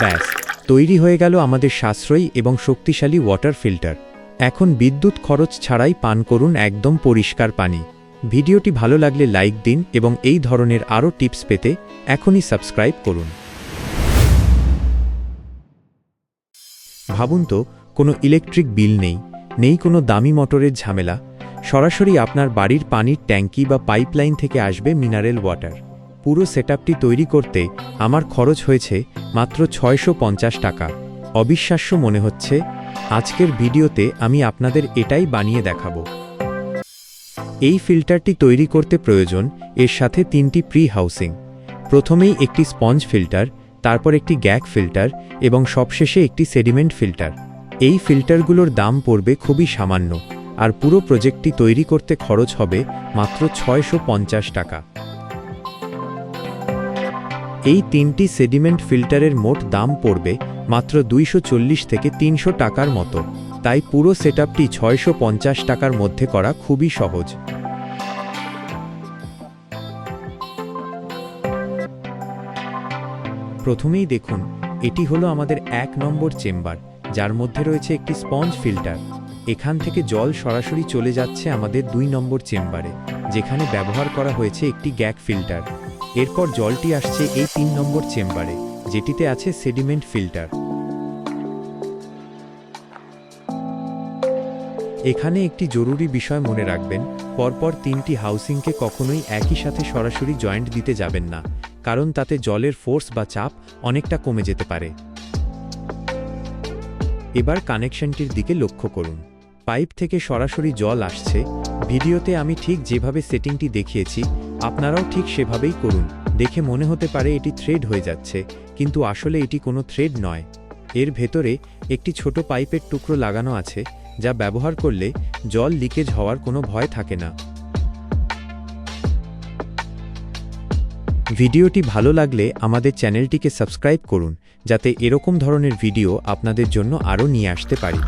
ব্যাস, তৈরি হয়ে গেল আমাদের সাশ্রয়ী এবং শক্তিশালী ওয়াটার ফিল্টার। এখন বিদ্যুৎ খরচ ছাড়াই পান করুন একদম পরিষ্কার পানি। ভিডিওটি ভালো লাগলে লাইক দিন এবং এই ধরনের আরও টিপস পেতে এখনই সাবস্ক্রাইব করুন। ভাবুন তো, কোনো ইলেকট্রিক বিল নেই কোনো দামি মোটরের ঝামেলা, সরাসরি আপনার বাড়ির পানির ট্যাঙ্কি বা পাইপলাইন থেকে আসবে মিনারেল ওয়াটার। পুরো সেটআপটি তৈরি করতে আমার খরচ হয়েছে মাত্র 650 টাকা। অবিশ্বাস্য মনে হচ্ছে? আজকের ভিডিওতে আমি আপনাদের এটাই বানিয়ে দেখাবো। এই ফিল্টারটি তৈরি করতে প্রয়োজন এর সাথে 3টি প্রি হাউসিং। প্রথমেই একটি স্পঞ্জ ফিল্টার, তারপর একটি গ্যাক ফিল্টার এবং সবশেষে একটি সেডিমেন্ট ফিল্টার। এই ফিল্টারগুলোর দাম পড়বে খুবই সামান্য, আর পুরো প্রজেক্টটি তৈরি করতে খরচ হবে মাত্র 650 টাকা। এই 3টি সেডিমেন্ট ফিল্টারের মোট দাম পড়বে মাত্র 240 থেকে 300 টাকার মতো। তাই পুরো সেটআপটি 650 টাকার মধ্যে করা খুবই সহজ। প্রথমেই দেখুন, এটি হলো আমাদের 1 নম্বর চেম্বার, যার মধ্যে রয়েছে একটি স্পঞ্জ ফিল্টার। এখান থেকে জল সরাসরি চলে যাচ্ছে আমাদের 2 নম্বর চেম্বারে, যেখানে ব্যবহার করা হয়েছে একটি গ্যাক ফিল্টার। এরপর জলটি আসছে এই 3 নম্বর চেম্বারে, যেটিতে আছে সেডিমেন্ট ফিল্টার। এখানে একটি জরুরি বিষয় মনে রাখবেন, পরপর 3টি হাউসিংকে কখনোই একই সাথে সরাসরি জয়েন্ট দিতে যাবেন না, কারণ তাতে জলের ফোর্স বা চাপ অনেকটা কমে যেতে পারে। এবার কানেকশনটির দিকে লক্ষ্য করুন। পাইপ থেকে সরাসরি জল আসছে। ভিডিওতে আমি ঠিক যেভাবে সেটিংটি দেখিয়েছি, আপনারাও ঠিক সেভাবেই করুন। দেখে মনে হতে পারে এটি থ্রেড হয়ে যাচ্ছে, কিন্তু আসলে এটি কোনো থ্রেড নয়। এর ভেতরে একটি ছোট পাইপের টুকরো লাগানো আছে, যা ব্যবহার করলে জল লিকেজ হওয়ার কোনো ভয় থাকে না। ভিডিওটি ভালো লাগলে আমাদের চ্যানেলটিকে সাবস্ক্রাইব করুন, যাতে এরকম ধরনের ভিডিও আপনাদের জন্য আরও নিয়ে আসতে পারি।